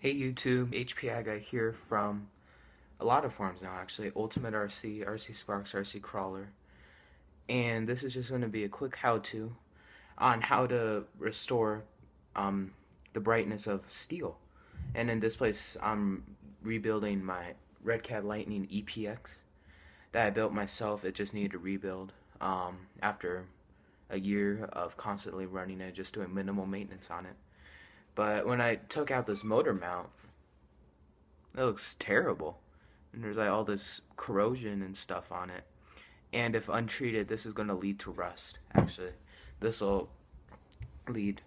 Hey YouTube, HP Aga here from a lot of forums now actually, Ultimate RC, RC Sparks, RC Crawler, and this is just going to be a quick how-to on how to restore the brightness of steel. And in this place I'm rebuilding my Red Cat Lightning EPX that I built myself. It just needed to rebuild after a year of constantly running it, just doing minimal maintenance on it. But when I took out this motor mount, it looks terrible. And there's like all this corrosion and stuff on it. And if untreated, this is going to lead to rust. Actually, this will lead,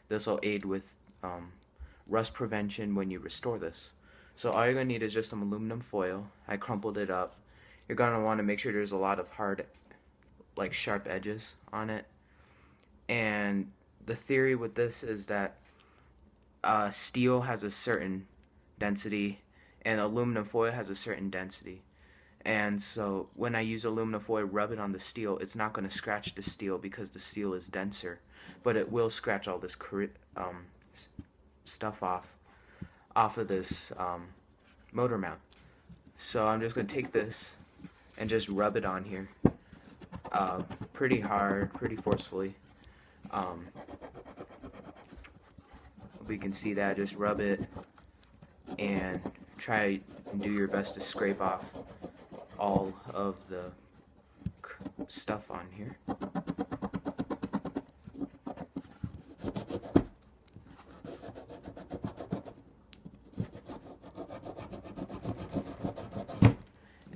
this will aid with rust prevention when you restore this. So all you're going to need is just some aluminum foil. I crumpled it up. You're going to want to make sure there's a lot of hard, like sharp edges on it. And the theory with this is that steel has a certain density and aluminum foil has a certain density. And so when I use aluminum foil, rub it on the steel, it's not going to scratch the steel because the steel is denser, but it will scratch all this stuff off of this motor mount. So I'm just going to take this and just rub it on here pretty hard, pretty forcefully. We can see that. Just rub it and try and do your best to scrape off all of the stuff on here.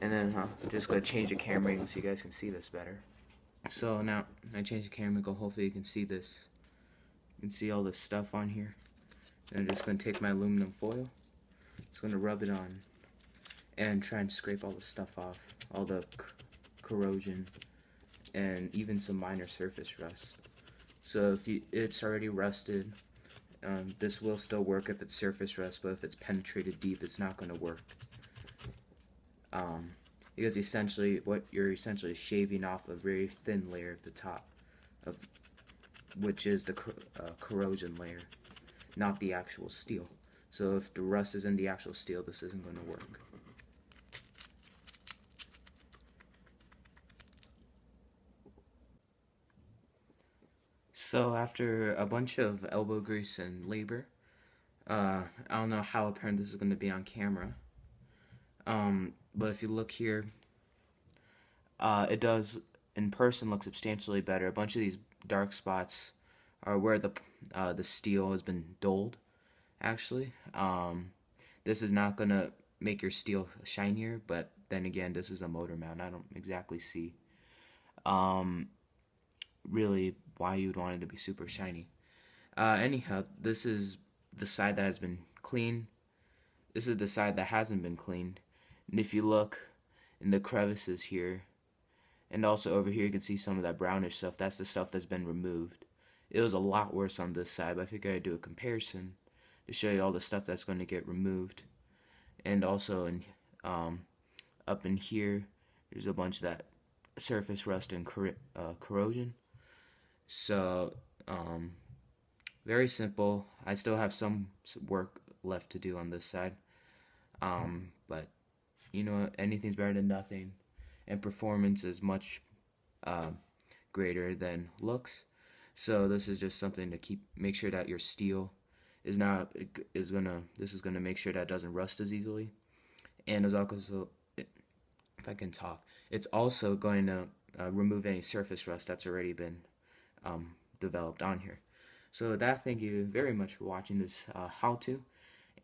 And then I'm just going to change the camera angle so you guys can see this better. So now I changed the camera angle. Hopefully you can see this. You can see all this stuff on here. And I'm just going to take my aluminum foil, just going to rub it on and try and scrape all the stuff off, all the corrosion and even some minor surface rust. So if it's already rusted, this will still work if it's surface rust, but if it's penetrated deep, it's not going to work. Because essentially what you're essentially shaving off a very thin layer at the top, which is the corrosion layer, not the actual steel. So if the rust is in the actual steel, this isn't going to work. So after a bunch of elbow grease and labor, I don't know how apparent this is going to be on camera, but if you look here, it does in person look substantially better. A bunch of these dark spots are where the steel has been dulled, actually. This is not going to make your steel shinier, but then again, this is a motor mount. I don't exactly see really why you'd want it to be super shiny. Anyhow, this is the side that has been cleaned. This is the side that hasn't been cleaned. And if you look in the crevices here, and also over here, you can see some of that brownish stuff. That's the stuff that's been removed. It was a lot worse on this side, but I figured I'd do a comparison to show you all the stuff that's going to get removed. And also in up in here, there's a bunch of that surface rust and corrosion. So very simple. I still have some work left to do on this side, but you know, anything's better than nothing, and performance is much greater than looks. So this is just something to make sure that your steel is gonna make sure that it doesn't rust as easily, and is also, if I can talk, it's also going to remove any surface rust that's already been developed on here. So with that, thank you very much for watching this how-to.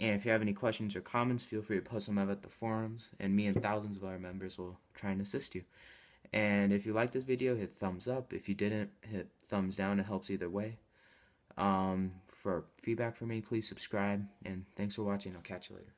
And if you have any questions or comments, feel free to post them up at the forums, and me and thousands of other members will try and assist you. And if you liked this video, hit thumbs up. If you didn't, hit thumbs down. It helps either way. For feedback from me, please subscribe, and thanks for watching. I'll catch you later.